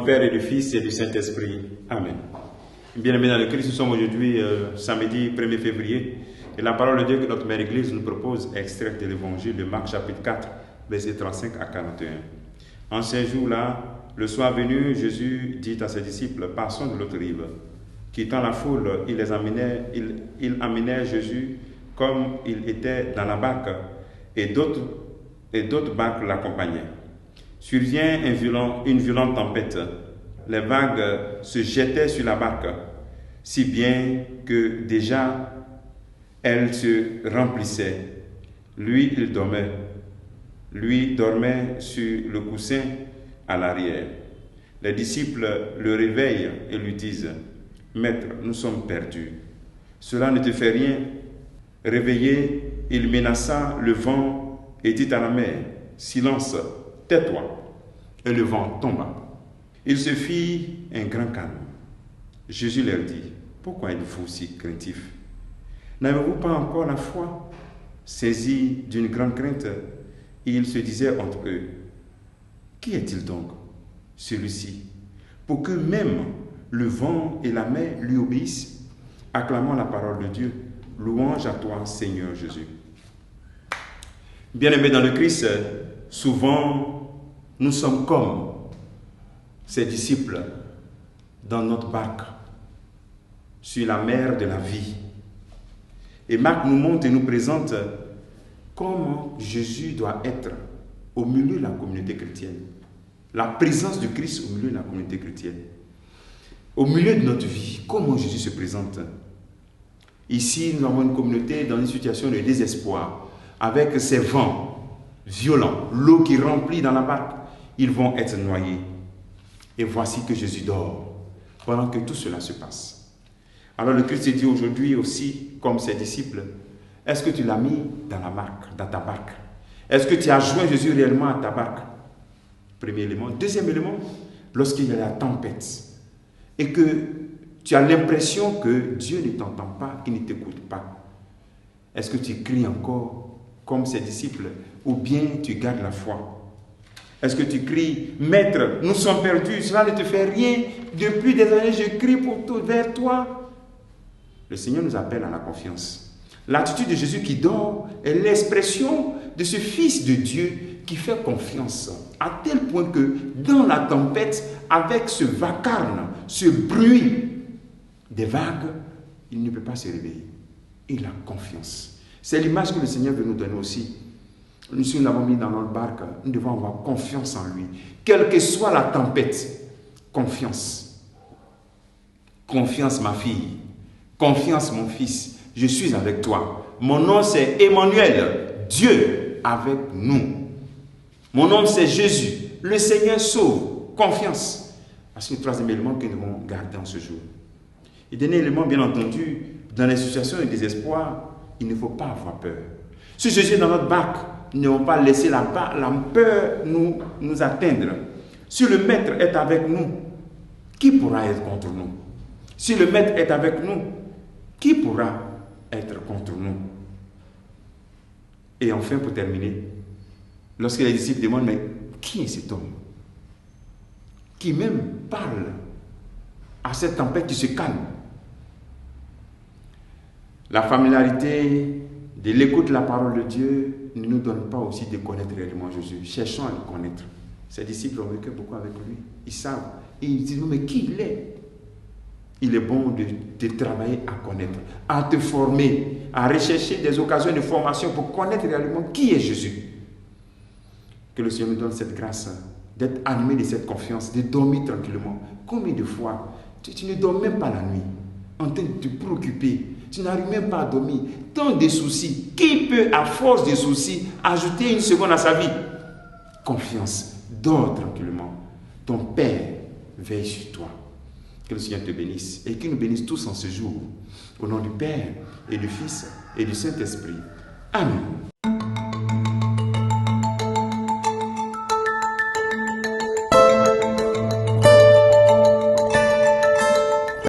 du Père et du Fils et du Saint-Esprit. Amen. Bien-aimés dans le Christ, nous sommes aujourd'hui samedi 1er février. Et la parole de Dieu que notre Mère Église nous propose est extraite de l'Évangile de Marc chapitre 4, versets 35 à 41. En ces jours-là, le soir venu, Jésus dit à ses disciples, passons de l'autre rive. Quittant la foule, il amenait Jésus comme il était dans la barque, et d'autres barques l'accompagnaient. Survient une violente tempête. Les vagues se jetaient sur la barque, si bien que déjà elle se remplissait. Lui, il dormait. Lui dormait sur le coussin à l'arrière. Les disciples le réveillent et lui disent, « Maître, nous sommes perdus. Cela ne te fait rien. » Réveillé, il menaça le vent et dit à la mer, « Silence, tais-toi. » Et le vent tomba. Il se fit un grand calme. Jésus leur dit, « Pourquoi êtes-vous si craintifs? N'avez-vous pas encore la foi? » Saisis d'une grande crainte, ils se disaient entre eux, « Qui est-il donc, celui-ci, pour que même le vent et la mer lui obéissent? » Acclamons la parole de Dieu. Louange à toi, Seigneur Jésus. Bien-aimés dans le Christ, souvent nous sommes comme ses disciples dans notre barque, sur la mer de la vie. Et Marc nous montre et nous présente comment Jésus doit être au milieu de la communauté chrétienne. La présence de Christ au milieu de la communauté chrétienne. Au milieu de notre vie, comment Jésus se présente. Ici, nous avons une communauté dans une situation de désespoir, avec ces vents violents, l'eau qui remplit dans la barque, ils vont être noyés. Et voici que Jésus dort, pendant que tout cela se passe. Alors le Christ dit aujourd'hui aussi, comme ses disciples, est-ce que tu l'as mis dans ta barque? Est-ce que tu as joint Jésus réellement à ta barque? Premier élément. Deuxième élément, lorsqu'il y a la tempête, et que tu as l'impression que Dieu ne t'entend pas, qu'il ne t'écoute pas. Est-ce que tu cries encore comme ses disciples ou bien tu gardes la foi? Est-ce que tu cries, Maître, nous sommes perdus, cela ne te fait rien, depuis des années je crie vers toi? Le Seigneur nous appelle à la confiance. L'attitude de Jésus qui dort est l'expression de ce Fils de Dieu qui fait confiance, à tel point que dans la tempête, avec ce vacarme, ce bruit des vagues, il ne peut pas se réveiller. Il a confiance. C'est l'image que le Seigneur veut nous donner aussi. Nous, si nous l'avons mis dans notre barque, nous devons avoir confiance en lui. Quelle que soit la tempête, confiance. Confiance, ma fille. Confiance, mon fils. Je suis avec toi. Mon nom, c'est Emmanuel. Dieu avec nous. Mon nom, c'est Jésus. Le Seigneur sauve. Confiance. C'est le troisième élément que nous devons garder en ce jour. Et dernier élément, bien entendu, dans les situations de désespoir, il ne faut pas avoir peur. Si Jésus est dans notre barque, nous n'avons pas laissé la peur nous atteindre. Si le Maître est avec nous, qui pourra être contre nous? Si le Maître est avec nous, qui pourra être contre nous? Et enfin, pour terminer, lorsque les disciples demandent, mais qui est cet homme qui même parle à cette tempête qui se calme? La familiarité de l'écoute de la parole de Dieu ne nous donne pas aussi de connaître réellement Jésus. Cherchons à le connaître. Ses disciples ont vécu beaucoup avec lui. Ils savent. Et ils disent, mais qui il est? Il est bon de travailler à connaître, à te former, à rechercher des occasions de formation pour connaître réellement qui est Jésus. Que le Seigneur nous donne cette grâce d'être animé de cette confiance, de dormir tranquillement. Combien de fois tu ne dors même pas la nuit, en train de te préoccuper? Tu n'arrives même pas à dormir. Tant de soucis. Qui peut, à force de soucis, ajouter une seconde à sa vie? Confiance. Dors tranquillement. Ton Père veille sur toi. Que le Seigneur te bénisse et qu'il nous bénisse tous en ce jour. Au nom du Père et du Fils et du Saint-Esprit. Amen.